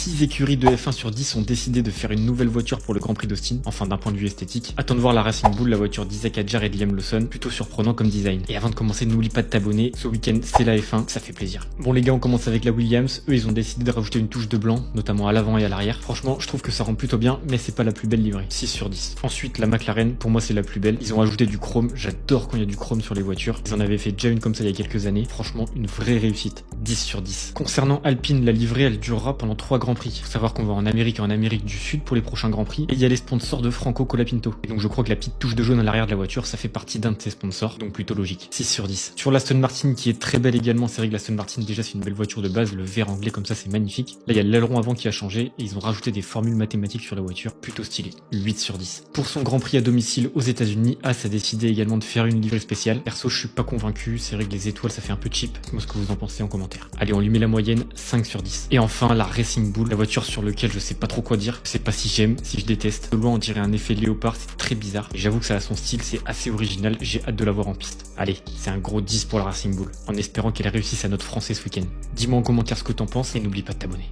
6 écuries de F1 sur 10 ont décidé de faire une nouvelle voiture pour le Grand Prix d'Austin, enfin d'un point de vue esthétique. Attends de voir la Racing Bull, la voiture d'Isaac Hadjar et de Liam Lawson, plutôt surprenant comme design. Et avant de commencer, n'oublie pas de t'abonner, ce week-end c'est la F1, ça fait plaisir. Bon les gars, on commence avec la Williams, eux ils ont décidé de rajouter une touche de blanc, notamment à l'avant et à l'arrière. Franchement, je trouve que ça rend plutôt bien, mais c'est pas la plus belle livrée, 6 sur 10. Ensuite, la McLaren, pour moi c'est la plus belle, ils ont ajouté du chrome, j'adore quand il y a du chrome sur les voitures. Ils en avaient fait déjà une comme ça il y a quelques années, franchement une vraie réussite, 10 sur 10. Concernant Alpine, la livrée elle durera pendant 3 Grands Prix. Faut savoir qu'on va en Amérique et en Amérique du Sud pour les prochains Grands Prix, et il y a les sponsors de Franco Colapinto. Et donc je crois que la petite touche de jaune à l'arrière de la voiture, ça fait partie d'un de ses sponsors, donc plutôt logique. 6 sur 10. Sur l'Aston Martin qui est très belle également, c'est vrai que l'Aston Martin déjà c'est une belle voiture de base, le vert anglais comme ça c'est magnifique. Là il y a l'aileron avant qui a changé, et ils ont rajouté des formules mathématiques sur la voiture, plutôt stylé. 8 sur 10. Pour son Grand Prix à domicile aux États-Unis, Haas a décidé également de faire une livrée spéciale. Perso je suis pas convaincu, c'est vrai que les étoiles ça fait un peu cheap. Dites-moi ce que vous en pensez en commentaire. Allez, on lui met la moyenne, 5 sur 10. Et enfin la Racing Bull, la voiture sur laquelle je sais pas trop quoi dire, je sais pas si j'aime, si je déteste. De loin on dirait un effet léopard, c'est très bizarre. Et j'avoue que ça a son style, c'est assez original, j'ai hâte de la voir en piste. Allez, c'est un gros 10 pour la Racing Bull, en espérant qu'elle réussisse à notre français ce week-end. Dis-moi en commentaire ce que t'en penses et n'oublie pas de t'abonner.